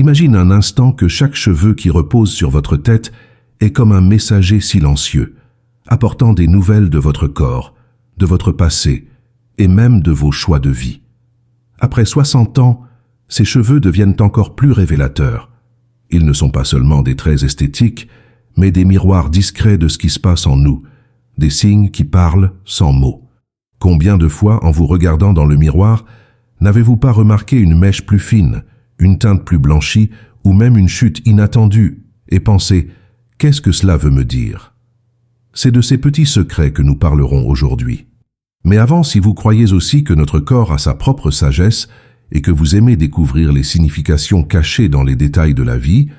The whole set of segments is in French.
Imagine un instant que chaque cheveu qui repose sur votre tête est comme un messager silencieux, apportant des nouvelles de votre corps, de votre passé et même de vos choix de vie. Après 60 ans, ces cheveux deviennent encore plus révélateurs. Ils ne sont pas seulement des traits esthétiques, mais des miroirs discrets de ce qui se passe en nous, des signes qui parlent sans mots. Combien de fois, en vous regardant dans le miroir, n'avez-vous pas remarqué une mèche plus fine, une teinte plus blanchie ou même une chute inattendue et pensé « qu'est-ce que cela veut me dire ?» C'est de ces petits secrets que nous parlerons aujourd'hui. Mais avant, si vous croyez aussi que notre corps a sa propre sagesse et que vous aimez découvrir les significations cachées dans les détails de la vie,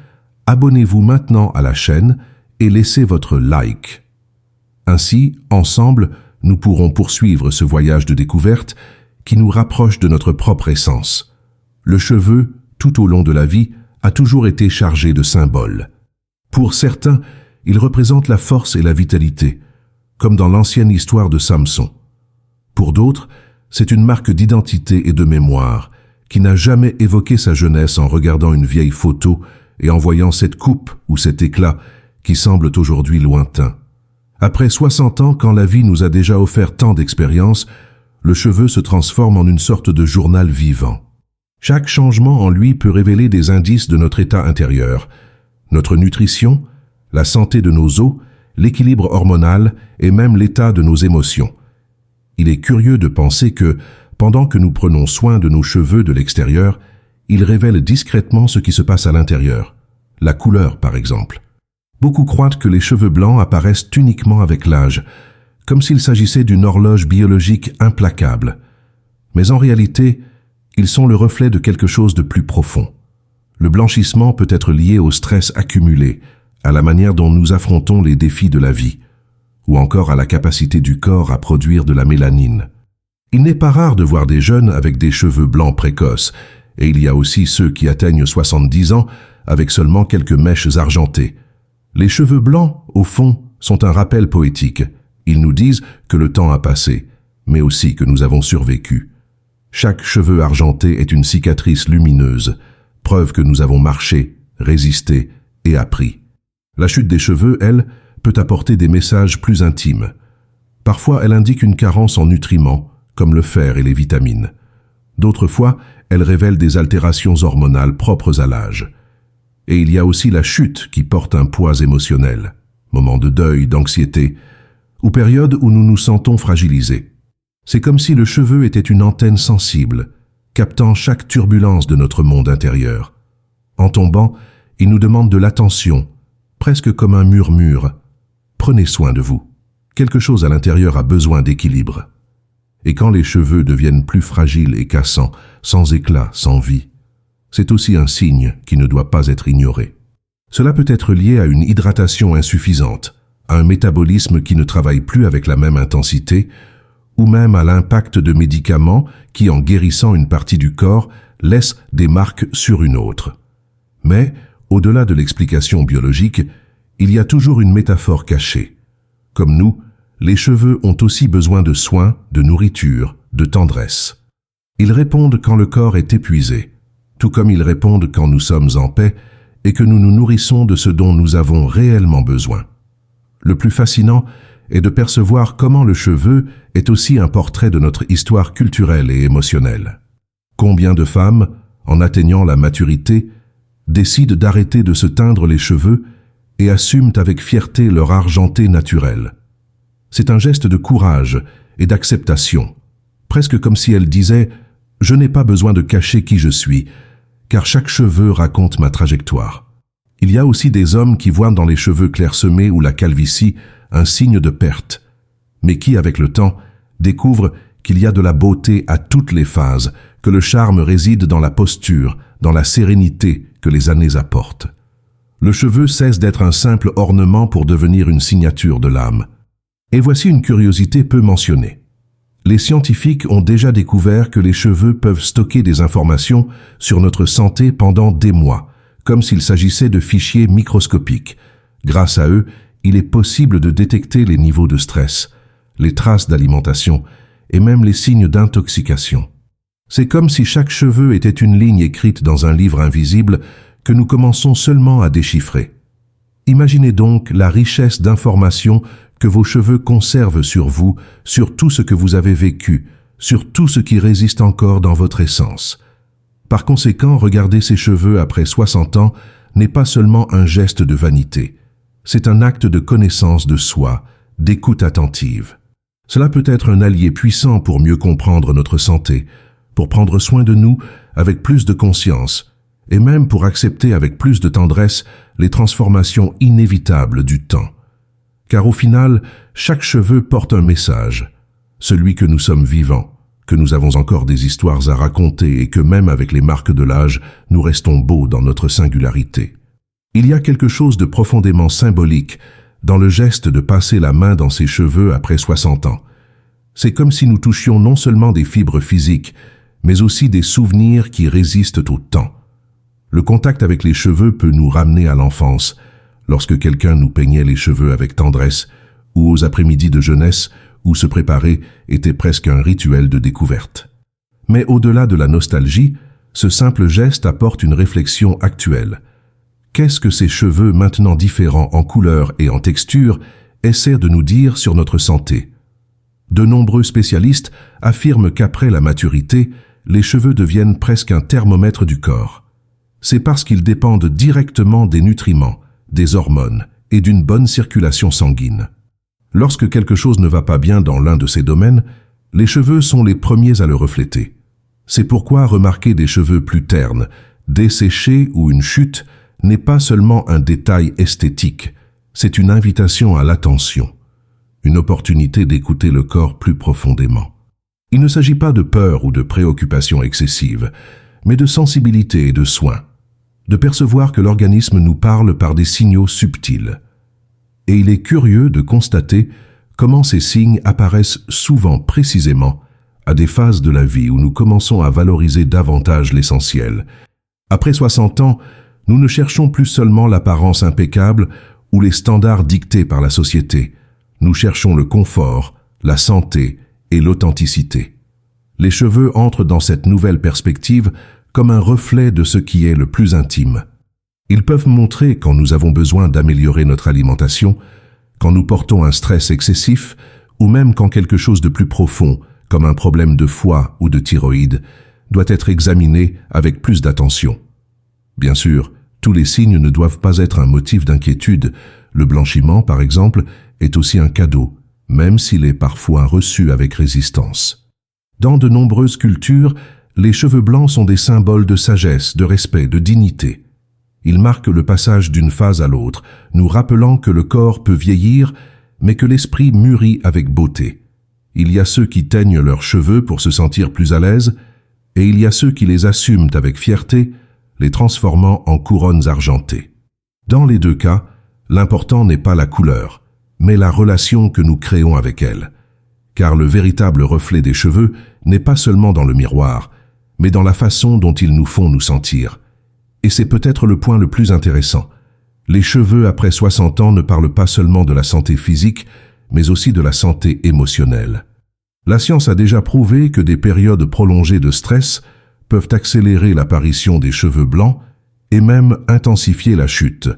abonnez-vous maintenant à la chaîne et laissez votre like. Ainsi, ensemble, nous pourrons poursuivre ce voyage de découverte qui nous rapproche de notre propre essence. Le cheveu, tout au long de la vie, a toujours été chargé de symboles. Pour certains, il représente la force et la vitalité, comme dans l'ancienne histoire de Samson. Pour d'autres, c'est une marque d'identité et de mémoire, qui n'a jamais évoqué sa jeunesse en regardant une vieille photo et en voyant cette coupe ou cet éclat qui semblent aujourd'hui lointains. Après 60 ans, quand la vie nous a déjà offert tant d'expériences, le cheveu se transforme en une sorte de journal vivant. Chaque changement en lui peut révéler des indices de notre état intérieur, notre nutrition, la santé de nos os, l'équilibre hormonal et même l'état de nos émotions. Il est curieux de penser que, pendant que nous prenons soin de nos cheveux de l'extérieur, ils révèlent discrètement ce qui se passe à l'intérieur. La couleur, par exemple. Beaucoup croient que les cheveux blancs apparaissent uniquement avec l'âge, comme s'il s'agissait d'une horloge biologique implacable. Mais en réalité, ils sont le reflet de quelque chose de plus profond. Le blanchissement peut être lié au stress accumulé, à la manière dont nous affrontons les défis de la vie, ou encore à la capacité du corps à produire de la mélanine. Il n'est pas rare de voir des jeunes avec des cheveux blancs précoces, et il y a aussi ceux qui atteignent 70 ans avec seulement quelques mèches argentées. Les cheveux blancs, au fond, sont un rappel poétique. Ils nous disent que le temps a passé, mais aussi que nous avons survécu. Chaque cheveu argenté est une cicatrice lumineuse, preuve que nous avons marché, résisté et appris. La chute des cheveux, elle, peut apporter des messages plus intimes. Parfois, elle indique une carence en nutriments, comme le fer et les vitamines. D'autres fois, elle révèle des altérations hormonales propres à l'âge. Et il y a aussi la chute qui porte un poids émotionnel, moment de deuil, d'anxiété, ou période où nous nous sentons fragilisés. C'est comme si le cheveu était une antenne sensible, captant chaque turbulence de notre monde intérieur. En tombant, il nous demande de l'attention, presque comme un murmure. Prenez soin de vous. Quelque chose à l'intérieur a besoin d'équilibre. Et quand les cheveux deviennent plus fragiles et cassants, sans éclat, sans vie, c'est aussi un signe qui ne doit pas être ignoré. Cela peut être lié à une hydratation insuffisante, à un métabolisme qui ne travaille plus avec la même intensité, ou même à l'impact de médicaments qui, en guérissant une partie du corps, laissent des marques sur une autre. Mais, au-delà de l'explication biologique, il y a toujours une métaphore cachée. Comme nous, les cheveux ont aussi besoin de soins, de nourriture, de tendresse. Ils répondent quand le corps est épuisé, tout comme ils répondent quand nous sommes en paix et que nous nous nourrissons de ce dont nous avons réellement besoin. Le plus fascinant est de percevoir comment le cheveu est aussi un portrait de notre histoire culturelle et émotionnelle. Combien de femmes, en atteignant la maturité, décident d'arrêter de se teindre les cheveux et assument avec fierté leur argenté naturel. C'est un geste de courage et d'acceptation, presque comme si elles disaient « Je n'ai pas besoin de cacher qui je suis, car chaque cheveu raconte ma trajectoire ». Il y a aussi des hommes qui voient dans les cheveux clairsemés ou la calvitie un signe de perte, mais qui, avec le temps, découvrent qu'il y a de la beauté à toutes les phases, que le charme réside dans la posture, dans la sérénité que les années apportent. Le cheveu cesse d'être un simple ornement pour devenir une signature de l'âme. Et voici une curiosité peu mentionnée. Les scientifiques ont déjà découvert que les cheveux peuvent stocker des informations sur notre santé pendant des mois, comme s'il s'agissait de fichiers microscopiques. Grâce à eux, il est possible de détecter les niveaux de stress, les traces d'alimentation et même les signes d'intoxication. C'est comme si chaque cheveu était une ligne écrite dans un livre invisible que nous commençons seulement à déchiffrer. Imaginez donc la richesse d'informations que vos cheveux conservent sur vous, sur tout ce que vous avez vécu, sur tout ce qui résiste encore dans votre essence. Par conséquent, regarder ses cheveux après 60 ans n'est pas seulement un geste de vanité. C'est un acte de connaissance de soi, d'écoute attentive. Cela peut être un allié puissant pour mieux comprendre notre santé, pour prendre soin de nous avec plus de conscience, et même pour accepter avec plus de tendresse les transformations inévitables du temps. Car au final, chaque cheveu porte un message, celui que nous sommes vivants, que nous avons encore des histoires à raconter et que même avec les marques de l'âge, nous restons beaux dans notre singularité. Il y a quelque chose de profondément symbolique dans le geste de passer la main dans ses cheveux après 60 ans. C'est comme si nous touchions non seulement des fibres physiques, mais aussi des souvenirs qui résistent au temps. Le contact avec les cheveux peut nous ramener à l'enfance, lorsque quelqu'un nous peignait les cheveux avec tendresse, ou aux après-midi de jeunesse, où se préparer était presque un rituel de découverte. Mais au-delà de la nostalgie, ce simple geste apporte une réflexion actuelle. Qu'est-ce que ces cheveux maintenant différents en couleur et en texture essaient de nous dire sur notre santé? De nombreux spécialistes affirment qu'après la maturité, les cheveux deviennent presque un thermomètre du corps. C'est parce qu'ils dépendent directement des nutriments, des hormones et d'une bonne circulation sanguine. Lorsque quelque chose ne va pas bien dans l'un de ces domaines, les cheveux sont les premiers à le refléter. C'est pourquoi remarquer des cheveux plus ternes, desséchés ou une chute n'est pas seulement un détail esthétique, c'est une invitation à l'attention, une opportunité d'écouter le corps plus profondément. Il ne s'agit pas de peur ou de préoccupation excessive, mais de sensibilité et de soin, de percevoir que l'organisme nous parle par des signaux subtils. Et il est curieux de constater comment ces signes apparaissent souvent précisément à des phases de la vie où nous commençons à valoriser davantage l'essentiel. Après 60 ans, nous ne cherchons plus seulement l'apparence impeccable ou les standards dictés par la société. Nous cherchons le confort, la santé et l'authenticité. Les cheveux entrent dans cette nouvelle perspective comme un reflet de ce qui est le plus intime. Ils peuvent montrer quand nous avons besoin d'améliorer notre alimentation, quand nous portons un stress excessif, ou même quand quelque chose de plus profond, comme un problème de foie ou de thyroïde, doit être examiné avec plus d'attention. Bien sûr, tous les signes ne doivent pas être un motif d'inquiétude. Le blanchiment, par exemple, est aussi un cadeau, même s'il est parfois reçu avec résistance. Dans de nombreuses cultures, les cheveux blancs sont des symboles de sagesse, de respect, de dignité. Ils marquent le passage d'une phase à l'autre, nous rappelant que le corps peut vieillir, mais que l'esprit mûrit avec beauté. Il y a ceux qui teignent leurs cheveux pour se sentir plus à l'aise, et il y a ceux qui les assument avec fierté, les transformant en couronnes argentées. Dans les deux cas, l'important n'est pas la couleur, mais la relation que nous créons avec elle. Car le véritable reflet des cheveux n'est pas seulement dans le miroir, mais dans la façon dont ils nous font nous sentir. Et c'est peut-être le point le plus intéressant. Les cheveux après 60 ans ne parlent pas seulement de la santé physique, mais aussi de la santé émotionnelle. La science a déjà prouvé que des périodes prolongées de stress peuvent accélérer l'apparition des cheveux blancs et même intensifier la chute.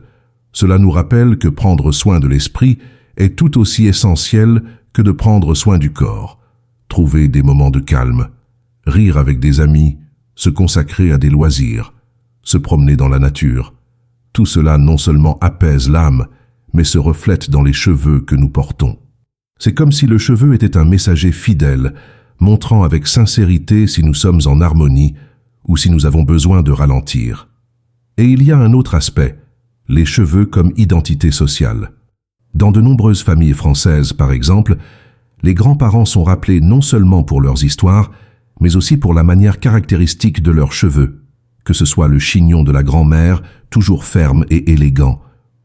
Cela nous rappelle que prendre soin de l'esprit est tout aussi essentiel que de prendre soin du corps. Trouver des moments de calme, rire avec des amis, se consacrer à des loisirs, se promener dans la nature. Tout cela non seulement apaise l'âme, mais se reflète dans les cheveux que nous portons. C'est comme si le cheveu était un messager fidèle, montrant avec sincérité si nous sommes en harmonie ou si nous avons besoin de ralentir. Et il y a un autre aspect, les cheveux comme identité sociale. Dans de nombreuses familles françaises, par exemple, les grands-parents sont rappelés non seulement pour leurs histoires, mais aussi pour la manière caractéristique de leurs cheveux, que ce soit le chignon de la grand-mère, toujours ferme et élégant,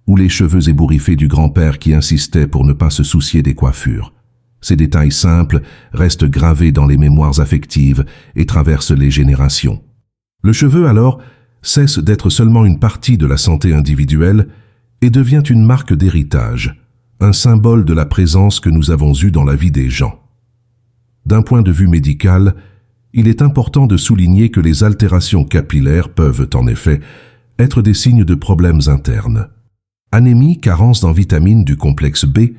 ou les cheveux ébouriffés du grand-père qui insistait pour ne pas se soucier des coiffures. Ces détails simples restent gravés dans les mémoires affectives et traversent les générations. Le cheveu, alors, cesse d'être seulement une partie de la santé individuelle et devient une marque d'héritage, un symbole de la présence que nous avons eue dans la vie des gens. D'un point de vue médical, il est important de souligner que les altérations capillaires peuvent, en effet, être des signes de problèmes internes. Anémie, carence en vitamines du complexe B,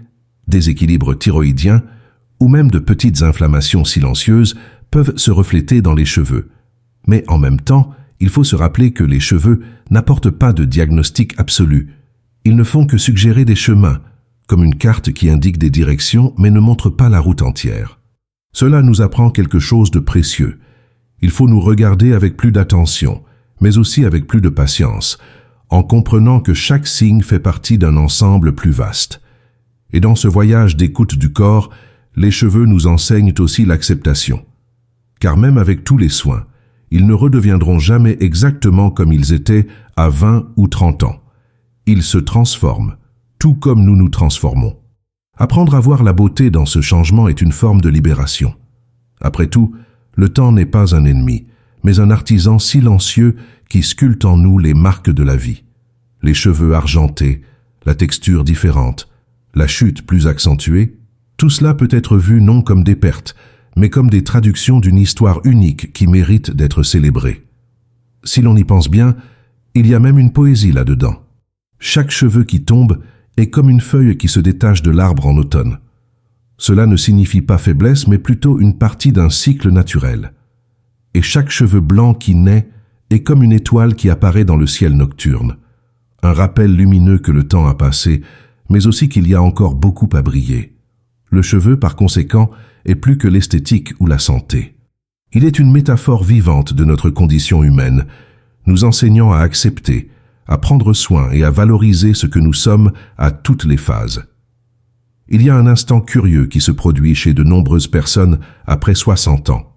déséquilibre thyroïdien ou même de petites inflammations silencieuses peuvent se refléter dans les cheveux. Mais en même temps, il faut se rappeler que les cheveux n'apportent pas de diagnostic absolu. Ils ne font que suggérer des chemins, comme une carte qui indique des directions mais ne montre pas la route entière. Cela nous apprend quelque chose de précieux. Il faut nous regarder avec plus d'attention, mais aussi avec plus de patience, en comprenant que chaque signe fait partie d'un ensemble plus vaste. Et dans ce voyage d'écoute du corps, les cheveux nous enseignent aussi l'acceptation. Car même avec tous les soins, ils ne redeviendront jamais exactement comme ils étaient à 20 ou 30 ans. Ils se transforment, tout comme nous nous transformons. Apprendre à voir la beauté dans ce changement est une forme de libération. Après tout, le temps n'est pas un ennemi, mais un artisan silencieux qui sculpte en nous les marques de la vie. Les cheveux argentés, la texture différente, la chute plus accentuée, tout cela peut être vu non comme des pertes, mais comme des traductions d'une histoire unique qui mérite d'être célébrée. Si l'on y pense bien, il y a même une poésie là-dedans. Chaque cheveu qui tombe est comme une feuille qui se détache de l'arbre en automne. Cela ne signifie pas faiblesse, mais plutôt une partie d'un cycle naturel. Et chaque cheveu blanc qui naît est comme une étoile qui apparaît dans le ciel nocturne. Un rappel lumineux que le temps a passé, mais aussi qu'il y a encore beaucoup à briller. Le cheveu, par conséquent, est plus que l'esthétique ou la santé. Il est une métaphore vivante de notre condition humaine, nous enseignant à accepter, à prendre soin et à valoriser ce que nous sommes à toutes les phases. Il y a un instant curieux qui se produit chez de nombreuses personnes après 60 ans.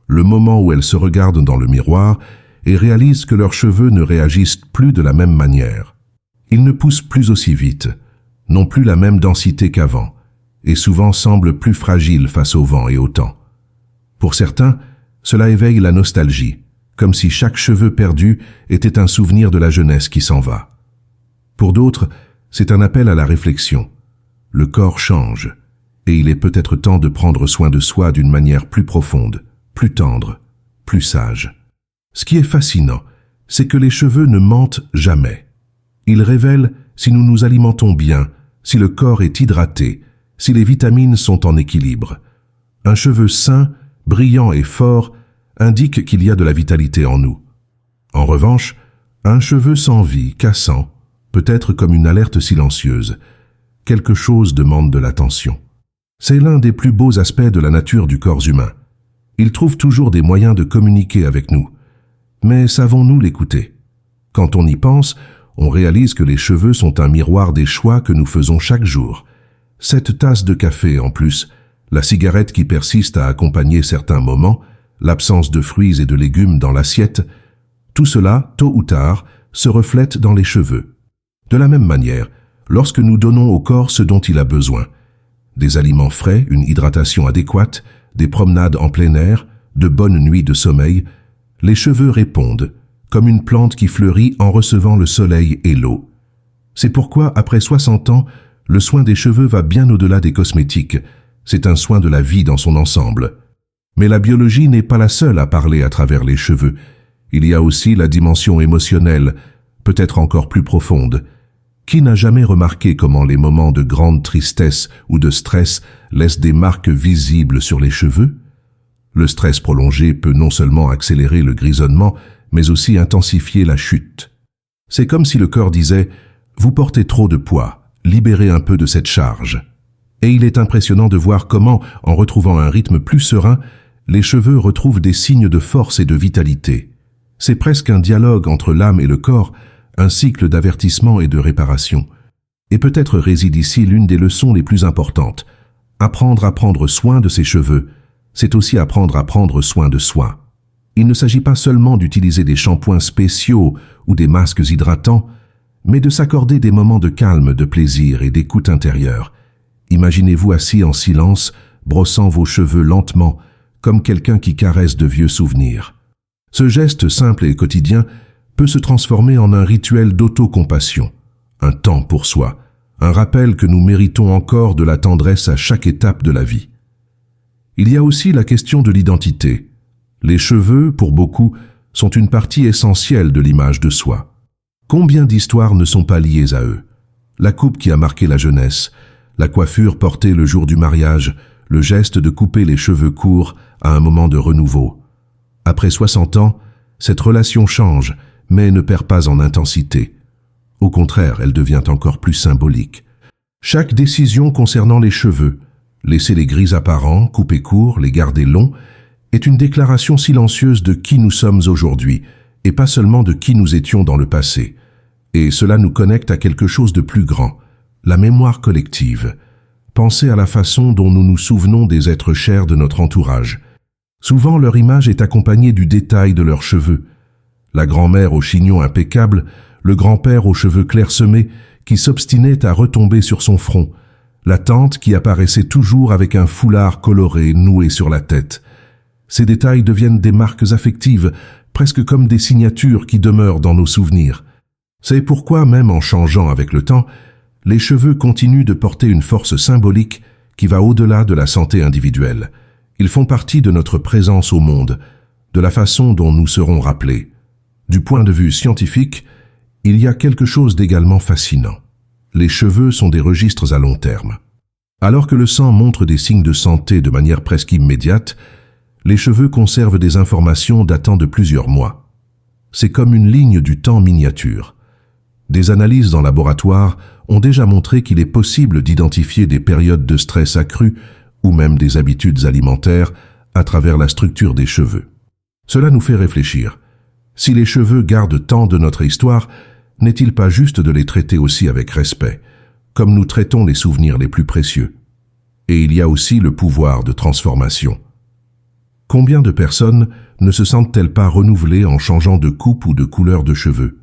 Le moment où elles se regardent dans le miroir et réalisent que leurs cheveux ne réagissent plus de la même manière. Ils ne poussent plus aussi vite, n'ont plus la même densité qu'avant, et souvent semblent plus fragiles face au vent et au temps. Pour certains, cela éveille la nostalgie, comme si chaque cheveu perdu était un souvenir de la jeunesse qui s'en va. Pour d'autres, c'est un appel à la réflexion. Le corps change, et il est peut-être temps de prendre soin de soi d'une manière plus profonde, plus tendre, plus sage. Ce qui est fascinant, c'est que les cheveux ne mentent jamais. Ils révèlent si nous nous alimentons bien, si le corps est hydraté, si les vitamines sont en équilibre. Un cheveu sain, brillant et fort indique qu'il y a de la vitalité en nous. En revanche, un cheveu sans vie, cassant, peut être comme une alerte silencieuse. Quelque chose demande de l'attention. C'est l'un des plus beaux aspects de la nature du corps humain. Il trouve toujours des moyens de communiquer avec nous. Mais savons-nous l'écouter? Quand on y pense, on réalise que les cheveux sont un miroir des choix que nous faisons chaque jour. Cette tasse de café en plus, la cigarette qui persiste à accompagner certains moments, l'absence de fruits et de légumes dans l'assiette, tout cela, tôt ou tard, se reflète dans les cheveux. De la même manière, lorsque nous donnons au corps ce dont il a besoin, des aliments frais, une hydratation adéquate, des promenades en plein air, de bonnes nuits de sommeil, les cheveux répondent, comme une plante qui fleurit en recevant le soleil et l'eau. C'est pourquoi, après 60 ans, le soin des cheveux va bien au-delà des cosmétiques. C'est un soin de la vie dans son ensemble. Mais la biologie n'est pas la seule à parler à travers les cheveux. Il y a aussi la dimension émotionnelle, peut-être encore plus profonde. Qui n'a jamais remarqué comment les moments de grande tristesse ou de stress laissent des marques visibles sur les cheveux? Le stress prolongé peut non seulement accélérer le grisonnement, mais aussi intensifier la chute. C'est comme si le corps disait « Vous portez trop de poids, libérez un peu de cette charge ». Et il est impressionnant de voir comment, en retrouvant un rythme plus serein, les cheveux retrouvent des signes de force et de vitalité. C'est presque un dialogue entre l'âme et le corps, un cycle d'avertissement et de réparation. Et peut-être réside ici l'une des leçons les plus importantes. Apprendre à prendre soin de ses cheveux, c'est aussi apprendre à prendre soin de soi. Il ne s'agit pas seulement d'utiliser des shampoings spéciaux ou des masques hydratants, mais de s'accorder des moments de calme, de plaisir et d'écoute intérieure. Imaginez-vous assis en silence, brossant vos cheveux lentement, comme quelqu'un qui caresse de vieux souvenirs. Ce geste simple et quotidien peut se transformer en un rituel d'autocompassion, un temps pour soi, un rappel que nous méritons encore de la tendresse à chaque étape de la vie. Il y a aussi la question de l'identité. Les cheveux, pour beaucoup, sont une partie essentielle de l'image de soi. Combien d'histoires ne sont pas liées à eux? La coupe qui a marqué la jeunesse, la coiffure portée le jour du mariage, le geste de couper les cheveux courts à un moment de renouveau. Après 60 ans, cette relation change, mais ne perd pas en intensité. Au contraire, elle devient encore plus symbolique. Chaque décision concernant les cheveux, laisser les gris apparents, couper court, les garder longs, est une déclaration silencieuse de qui nous sommes aujourd'hui, et pas seulement de qui nous étions dans le passé. Et cela nous connecte à quelque chose de plus grand, la mémoire collective. Pensez à la façon dont nous nous souvenons des êtres chers de notre entourage. Souvent, leur image est accompagnée du détail de leurs cheveux. La grand-mère au chignon impeccable, le grand-père aux cheveux clairsemés qui s'obstinait à retomber sur son front, la tante qui apparaissait toujours avec un foulard coloré noué sur la tête. Ces détails deviennent des marques affectives, presque comme des signatures qui demeurent dans nos souvenirs. C'est pourquoi, même en changeant avec le temps, les cheveux continuent de porter une force symbolique qui va au-delà de la santé individuelle. Ils font partie de notre présence au monde, de la façon dont nous serons rappelés. Du point de vue scientifique, il y a quelque chose d'également fascinant. Les cheveux sont des registres à long terme. Alors que le sang montre des signes de santé de manière presque immédiate, les cheveux conservent des informations datant de plusieurs mois. C'est comme une ligne du temps miniature. Des analyses en laboratoire ont déjà montré qu'il est possible d'identifier des périodes de stress accru ou même des habitudes alimentaires à travers la structure des cheveux. Cela nous fait réfléchir. Si les cheveux gardent tant de notre histoire, n'est-il pas juste de les traiter aussi avec respect, comme nous traitons les souvenirs les plus précieux? Et il y a aussi le pouvoir de transformation. Combien de personnes ne se sentent-elles pas renouvelées en changeant de coupe ou de couleur de cheveux?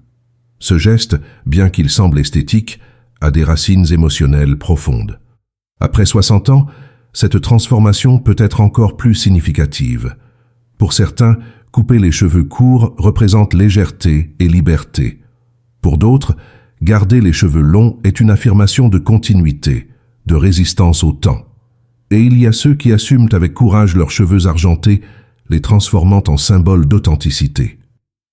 Ce geste, bien qu'il semble esthétique, a des racines émotionnelles profondes. Après 60 ans, cette transformation peut être encore plus significative. Pour certains, couper les cheveux courts représente légèreté et liberté. Pour d'autres, garder les cheveux longs est une affirmation de continuité, de résistance au temps. Et il y a ceux qui assument avec courage leurs cheveux argentés, les transformant en symbole d'authenticité.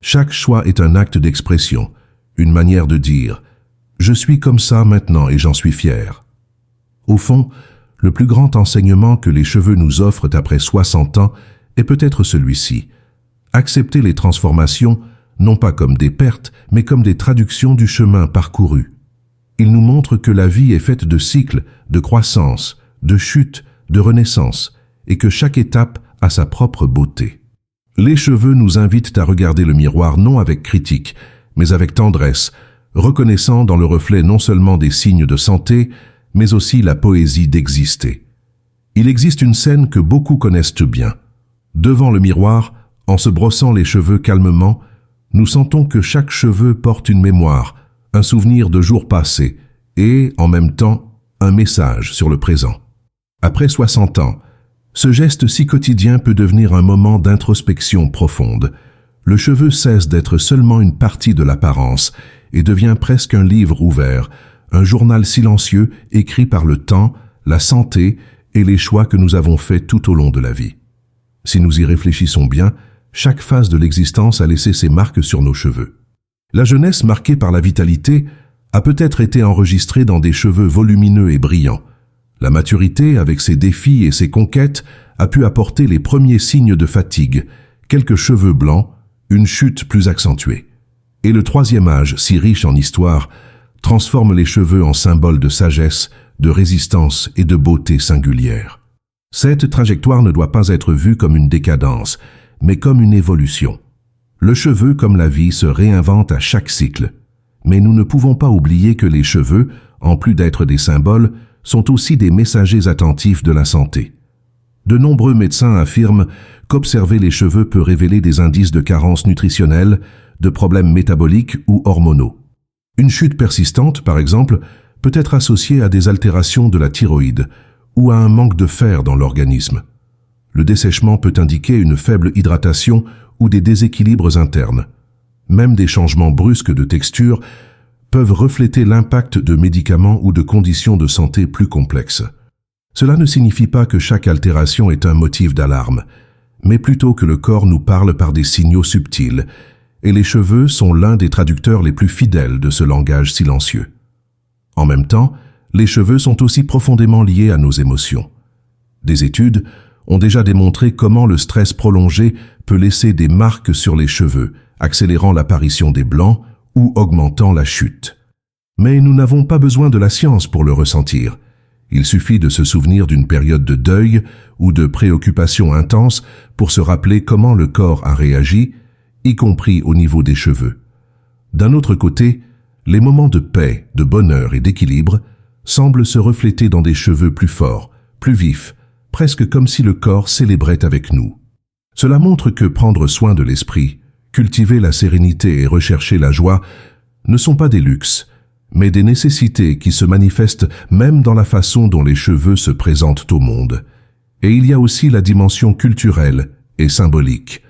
Chaque choix est un acte d'expression, une manière de dire « Je suis comme ça maintenant et j'en suis fier ». Au fond, le plus grand enseignement que les cheveux nous offrent après 60 ans est peut-être celui-ci. Accepter les transformations, non pas comme des pertes, mais comme des traductions du chemin parcouru. Il nous montre que la vie est faite de cycles, de croissance, de chute, de renaissance, et que chaque étape a sa propre beauté. Les cheveux nous invitent à regarder le miroir non avec critique, mais avec tendresse, reconnaissant dans le reflet non seulement des signes de santé, mais aussi la poésie d'exister. Il existe une scène que beaucoup connaissent bien. Devant le miroir, en se brossant les cheveux calmement, nous sentons que chaque cheveu porte une mémoire, un souvenir de jours passés et, en même temps, un message sur le présent. Après 60 ans, ce geste si quotidien peut devenir un moment d'introspection profonde. Le cheveu cesse d'être seulement une partie de l'apparence et devient presque un livre ouvert, un journal silencieux écrit par le temps, la santé et les choix que nous avons faits tout au long de la vie. Si nous y réfléchissons bien, chaque phase de l'existence a laissé ses marques sur nos cheveux. La jeunesse marquée par la vitalité a peut-être été enregistrée dans des cheveux volumineux et brillants. La maturité, avec ses défis et ses conquêtes, a pu apporter les premiers signes de fatigue, quelques cheveux blancs, une chute plus accentuée. Et le troisième âge, si riche en histoire, transforme les cheveux en symbole de sagesse, de résistance et de beauté singulière. Cette trajectoire ne doit pas être vue comme une décadence, mais comme une évolution. Le cheveu, comme la vie, se réinvente à chaque cycle. Mais nous ne pouvons pas oublier que les cheveux, en plus d'être des symboles, sont aussi des messagers attentifs de la santé. De nombreux médecins affirment qu'observer les cheveux peut révéler des indices de carence nutritionnelle, de problèmes métaboliques ou hormonaux. Une chute persistante, par exemple, peut être associée à des altérations de la thyroïde ou à un manque de fer dans l'organisme. Le dessèchement peut indiquer une faible hydratation ou des déséquilibres internes. Même des changements brusques de texture peuvent refléter l'impact de médicaments ou de conditions de santé plus complexes. Cela ne signifie pas que chaque altération est un motif d'alarme, mais plutôt que le corps nous parle par des signaux subtils et les cheveux sont l'un des traducteurs les plus fidèles de ce langage silencieux. En même temps, les cheveux sont aussi profondément liés à nos émotions. Des études ont déjà démontré comment le stress prolongé peut laisser des marques sur les cheveux, accélérant l'apparition des blancs ou augmentant la chute. Mais nous n'avons pas besoin de la science pour le ressentir. Il suffit de se souvenir d'une période de deuil ou de préoccupation intense pour se rappeler comment le corps a réagi, y compris au niveau des cheveux. D'un autre côté, les moments de paix, de bonheur et d'équilibre semblent se refléter dans des cheveux plus forts, plus vifs, presque comme si le corps célébrait avec nous. Cela montre que prendre soin de l'esprit, cultiver la sérénité et rechercher la joie ne sont pas des luxes, mais des nécessités qui se manifestent même dans la façon dont les cheveux se présentent au monde. Et il y a aussi la dimension culturelle et symbolique.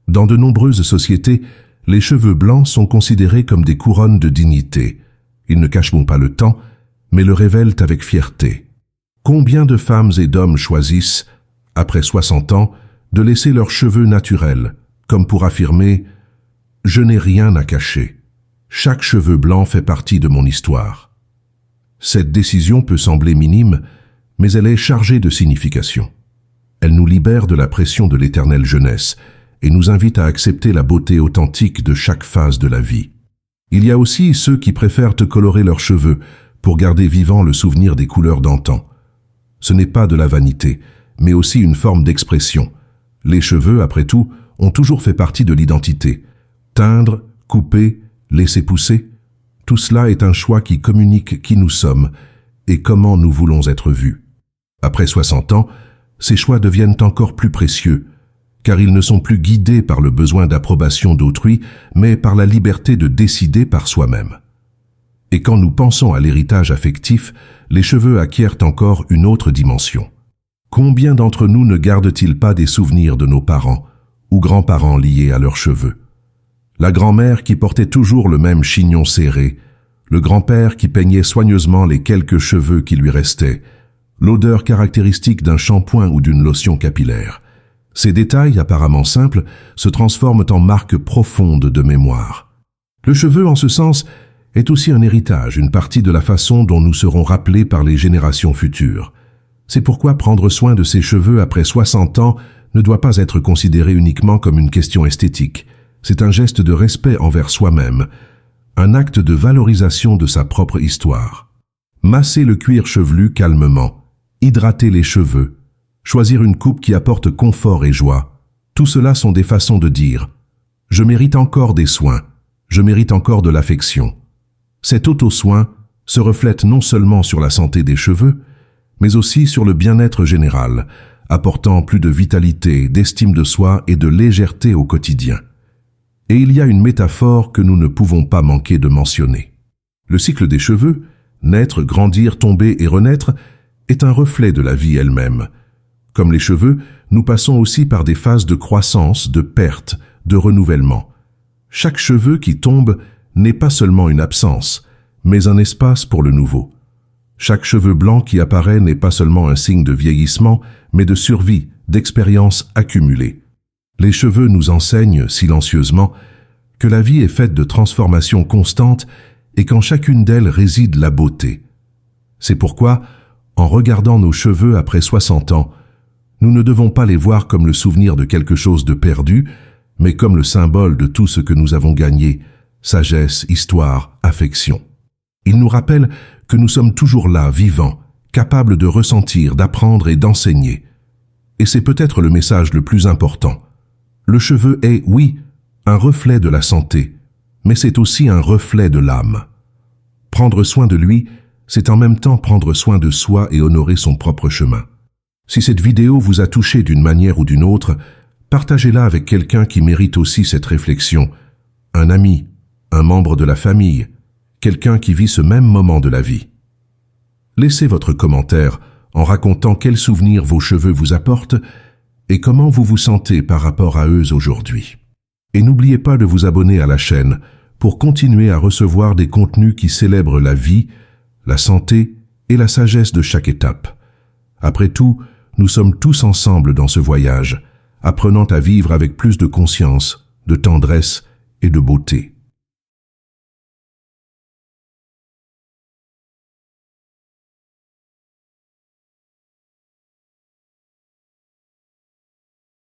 Dans de nombreuses sociétés, les cheveux blancs sont considérés comme des couronnes de dignité. Ils ne cachent pas le temps, mais le révèlent avec fierté. Combien de femmes et d'hommes choisissent, après 60 ans, de laisser leurs cheveux naturels, comme pour affirmer « Je n'ai rien à cacher. Chaque cheveu blanc fait partie de mon histoire. » Cette décision peut sembler minime, mais elle est chargée de signification. Elle nous libère de la pression de l'éternelle jeunesse et nous invite à accepter la beauté authentique de chaque phase de la vie. Il y a aussi ceux qui préfèrent colorer leurs cheveux pour garder vivant le souvenir des couleurs d'antan. Ce n'est pas de la vanité, mais aussi une forme d'expression. Les cheveux, après tout, ont toujours fait partie de l'identité. Teindre, couper, laisser pousser, tout cela est un choix qui communique qui nous sommes et comment nous voulons être vus. Après 60 ans, ces choix deviennent encore plus précieux, car ils ne sont plus guidés par le besoin d'approbation d'autrui, mais par la liberté de décider par soi-même. Et quand nous pensons à l'héritage affectif, les cheveux acquièrent encore une autre dimension. Combien d'entre nous ne gardent-ils pas des souvenirs de nos parents ou grands-parents liés à leurs cheveux? La grand-mère qui portait toujours le même chignon serré, le grand-père qui peignait soigneusement les quelques cheveux qui lui restaient, l'odeur caractéristique d'un shampoing ou d'une lotion capillaire. Ces détails apparemment simples se transforment en marques profondes de mémoire. Le cheveu, en ce sens, est aussi un héritage, une partie de la façon dont nous serons rappelés par les générations futures. C'est pourquoi prendre soin de ses cheveux après 60 ans ne doit pas être considéré uniquement comme une question esthétique. C'est un geste de respect envers soi-même, un acte de valorisation de sa propre histoire. Masser le cuir chevelu calmement, hydrater les cheveux, choisir une coupe qui apporte confort et joie, tout cela sont des façons de dire « Je mérite encore des soins, je mérite encore de l'affection ». Cet auto-soin se reflète non seulement sur la santé des cheveux, mais aussi sur le bien-être général, apportant plus de vitalité, d'estime de soi et de légèreté au quotidien. Et il y a une métaphore que nous ne pouvons pas manquer de mentionner. Le cycle des cheveux, naître, grandir, tomber et renaître, est un reflet de la vie elle-même. Comme les cheveux, nous passons aussi par des phases de croissance, de perte, de renouvellement. Chaque cheveu qui tombe n'est pas seulement une absence, mais un espace pour le nouveau. Chaque cheveu blanc qui apparaît n'est pas seulement un signe de vieillissement, mais de survie, d'expérience accumulée. Les cheveux nous enseignent, silencieusement, que la vie est faite de transformations constantes et qu'en chacune d'elles réside la beauté. C'est pourquoi, en regardant nos cheveux après 60 ans, nous ne devons pas les voir comme le souvenir de quelque chose de perdu, mais comme le symbole de tout ce que nous avons gagné, sagesse, histoire, affection. Ils nous rappellent que nous sommes toujours là, vivants, capables de ressentir, d'apprendre et d'enseigner. Et c'est peut-être le message le plus important. Le cheveu est, oui, un reflet de la santé, mais c'est aussi un reflet de l'âme. Prendre soin de lui, c'est en même temps prendre soin de soi et honorer son propre chemin. Si cette vidéo vous a touché d'une manière ou d'une autre, partagez-la avec quelqu'un qui mérite aussi cette réflexion, un ami, un membre de la famille, quelqu'un qui vit ce même moment de la vie. Laissez votre commentaire en racontant quels souvenirs vos cheveux vous apportent et comment vous vous sentez par rapport à eux aujourd'hui. Et n'oubliez pas de vous abonner à la chaîne pour continuer à recevoir des contenus qui célèbrent la vie, la santé et la sagesse de chaque étape. Après tout, nous sommes tous ensemble dans ce voyage, apprenant à vivre avec plus de conscience, de tendresse et de beauté.